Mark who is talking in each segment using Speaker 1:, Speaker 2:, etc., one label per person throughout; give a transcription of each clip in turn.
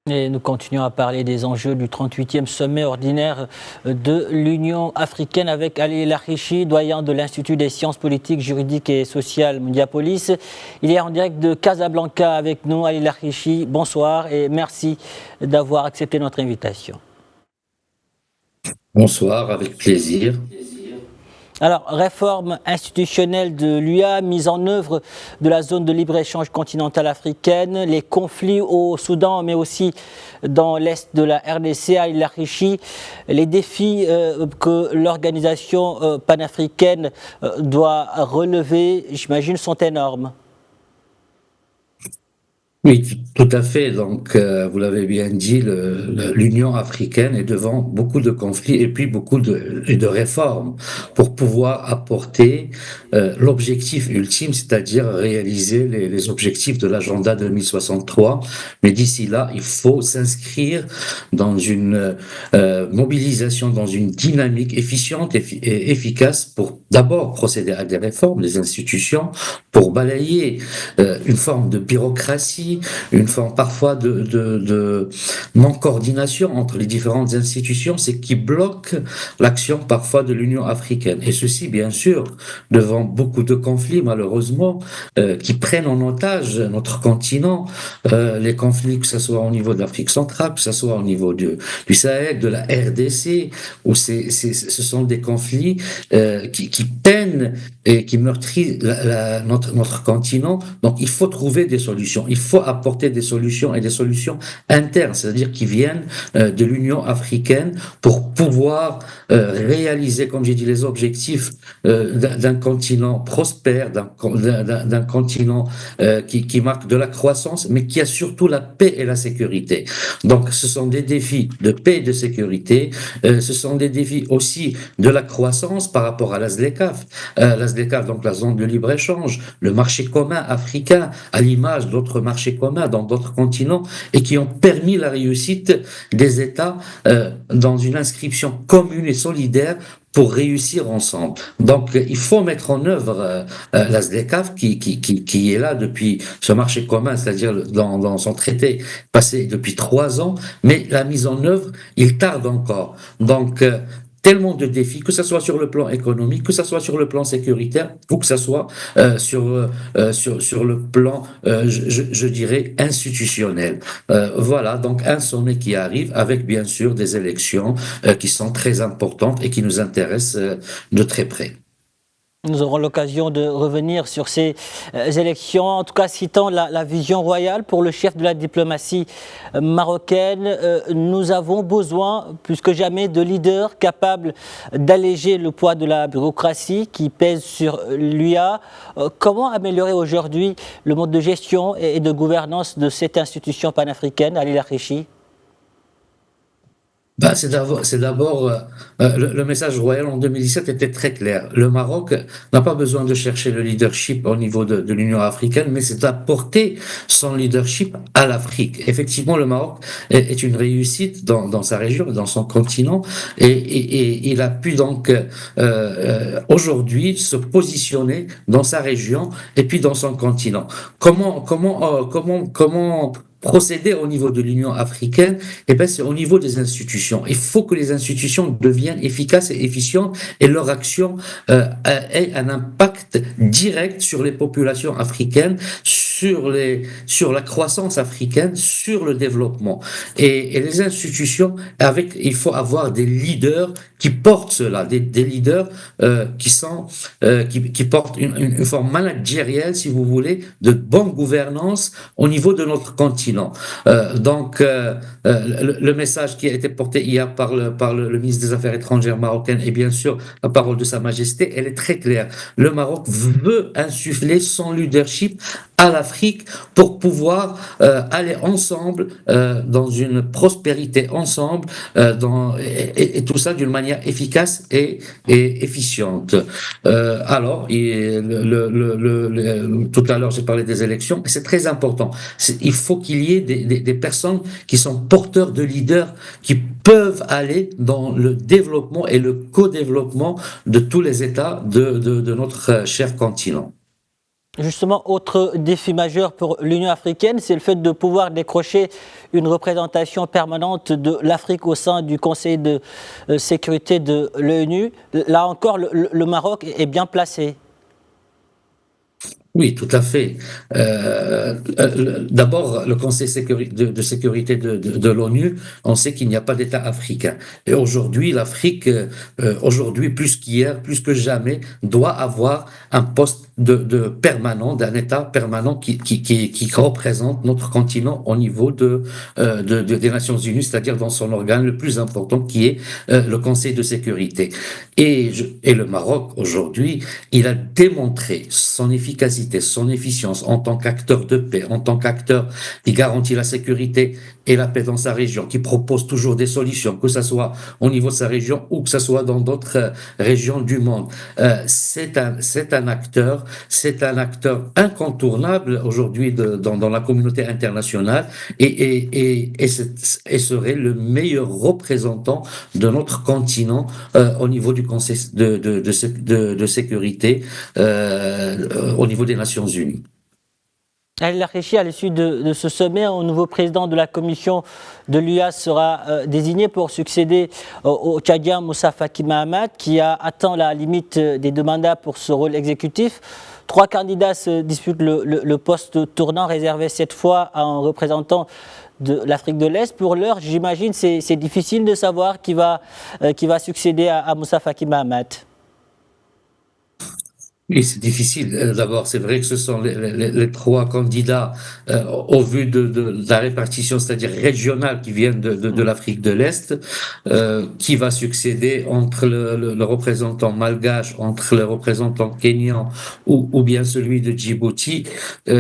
Speaker 1: Et nous continuons à parler des enjeux du 38e sommet ordinaire de l'Union africaine avec Ali Larhichi, doyen de l'Institut des sciences politiques, juridiques et sociales Mundiapolis. Il est en direct de Casablanca avec nous. Ali Larhichi, bonsoir et merci d'avoir accepté notre invitation.
Speaker 2: Bonsoir, avec plaisir.
Speaker 1: Alors, réforme institutionnelle de l'UA, mise en œuvre de la zone de libre-échange continentale africaine, les conflits au Soudan, mais aussi dans l'est de la RDC, à Larhichi, les défis que l'organisation panafricaine doit relever, j'imagine, sont énormes.
Speaker 2: Oui, tout à fait. Donc, vous l'avez bien dit, l'Union africaine est devant beaucoup de conflits et puis beaucoup de réformes pour pouvoir apporter l'objectif ultime, c'est-à-dire réaliser les objectifs de l'agenda 2063. Mais d'ici là, il faut s'inscrire dans une mobilisation, dans une dynamique efficiente et efficace pour d'abord procéder à des réformes des institutions, pour balayer une forme de bureaucratie, une forme parfois de non-coordination entre les différentes institutions, c'est qui bloque l'action parfois de l'Union africaine. Et ceci, bien sûr, devant beaucoup de conflits, malheureusement, qui prennent en otage notre continent, les conflits, que ce soit au niveau de l'Afrique centrale, que ce soit au niveau du Sahel, de la RDC, où ce sont des conflits qui peinent et qui meurtrissent notre continent. Donc, il faut trouver des solutions. Il faut apporter des solutions et des solutions internes, c'est-à-dire qui viennent de l'Union africaine pour pouvoir réaliser, comme j'ai dit, les objectifs d'un continent prospère, d'un continent qui marque de la croissance, mais qui a surtout la paix et la sécurité. Donc, ce sont des défis de paix et de sécurité. Ce sont des défis aussi de la croissance par rapport à l'ASLECAF. L'ASLECAF, donc la zone de libre-échange, le marché commun africain, à l'image d'autres marchés communs dans d'autres continents, et qui ont permis la réussite des États dans une inscription commune et solidaire pour réussir ensemble. Donc, il faut mettre en œuvre la SDECAF qui est là depuis ce marché commun, c'est-à-dire dans son traité passé depuis 3 ans, mais la mise en œuvre, il tarde encore. Donc, tellement de défis, que ce soit sur le plan économique, que ce soit sur le plan sécuritaire, ou que ce soit sur le plan, je dirais, institutionnel. Voilà, donc un sommet qui arrive avec bien sûr des élections qui sont très importantes et qui nous intéressent de très près.
Speaker 1: Nous aurons l'occasion de revenir sur ces élections, en tout cas citant la vision royale pour le chef de la diplomatie marocaine. Nous avons besoin, plus que jamais, de leaders capables d'alléger le poids de la bureaucratie qui pèse sur l'UA. Comment améliorer aujourd'hui le mode de gestion et de gouvernance de cette institution panafricaine, Ali Larhichi?
Speaker 2: C'est d'abord le message royal en 2017 était très clair. Le Maroc n'a pas besoin de chercher le leadership au niveau de l'Union africaine, mais c'est d'apporter son leadership à l'Afrique. Effectivement, le Maroc est une réussite dans sa région, dans son continent, et il a pu donc aujourd'hui se positionner dans sa région et puis dans son continent. Comment procéder au niveau de l'Union africaine? Eh ben, c'est au niveau des institutions. Il faut que les institutions deviennent efficaces et efficientes et leur action ait un impact direct sur les populations africaines, sur la croissance africaine, sur le développement. Et les institutions, il faut avoir des leaders qui portent cela, des leaders qui portent une forme managérielle, si vous voulez, de bonne gouvernance au niveau de notre continent. Le message qui a été porté hier par le ministre des Affaires étrangères marocain et bien sûr la parole de Sa Majesté, elle est très claire. Le Maroc veut insuffler son leadership à l'Afrique pour pouvoir aller ensemble dans une prospérité ensemble et tout ça d'une manière efficace et efficiente. Tout à l'heure j'ai parlé des élections et c'est très important. Il faut qu'il y ait des personnes qui sont porteurs de leaders qui peuvent aller dans le développement et le co-développement de tous les États de notre cher continent.
Speaker 1: Justement, autre défi majeur pour l'Union africaine, c'est le fait de pouvoir décrocher une représentation permanente de l'Afrique au sein du Conseil de sécurité de l'ONU. Là encore, le Maroc est bien placé.
Speaker 2: Oui, tout à fait. D'abord, le Conseil de sécurité de l'ONU, on sait qu'il n'y a pas d'État africain. Et aujourd'hui, l'Afrique, aujourd'hui plus qu'hier, plus que jamais, doit avoir un poste de permanent, d'un État permanent qui représente notre continent au niveau des Nations Unies, c'est-à-dire dans son organe le plus important qui est le Conseil de sécurité. Et le Maroc, aujourd'hui, il a démontré son efficacité, son efficience en tant qu'acteur de paix, en tant qu'acteur qui garantit la sécurité et la paix dans sa région, qui propose toujours des solutions, que ce soit au niveau de sa région ou que ce soit dans d'autres régions du monde. C'est un acteur incontournable aujourd'hui dans la communauté internationale et serait le meilleur représentant de notre continent au niveau du Conseil de sécurité au niveau des Nations Unies.
Speaker 1: Ali Larchechi, à l'issue de ce sommet, un nouveau président de la commission de l'UA sera désigné pour succéder au Tchadien Moussa Faki Mahamat, qui a atteint la limite des 2 mandats pour ce rôle exécutif. 3 candidats se disputent le poste tournant, réservé cette fois à un représentant de l'Afrique de l'Est. Pour l'heure, j'imagine, c'est difficile de savoir qui va succéder à Moussa Faki Mahamat.
Speaker 2: Oui, c'est difficile. D'abord, c'est vrai que ce sont les 3 candidats au vu de la répartition, c'est-à-dire régionale, qui viennent de l'Afrique de l'Est, qui va succéder entre le représentant malgache, entre le représentant kényan ou bien celui de Djibouti.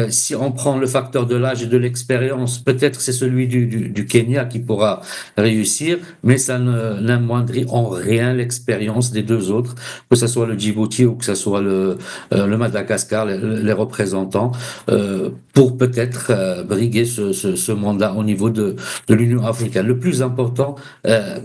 Speaker 2: Si on prend le facteur de l'âge et de l'expérience, peut-être c'est celui du Kenya qui pourra réussir, mais ça n'amoindrit en rien l'expérience des 2 autres, que ce soit le Djibouti ou que ce soit le Madagascar, les représentants, pour peut-être briguer ce mandat au niveau de l'Union africaine. Le plus important,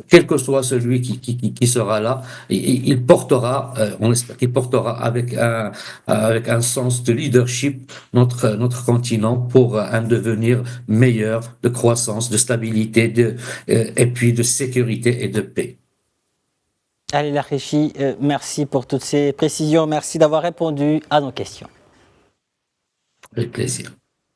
Speaker 2: quel que soit celui qui sera là, il portera, on espère qu'il portera avec un sens de leadership notre continent pour un devenir meilleur, de croissance, de stabilité, et puis de sécurité et de paix.
Speaker 1: Ali Larchechi, merci pour toutes ces précisions. Merci d'avoir répondu à nos questions.
Speaker 2: Avec plaisir.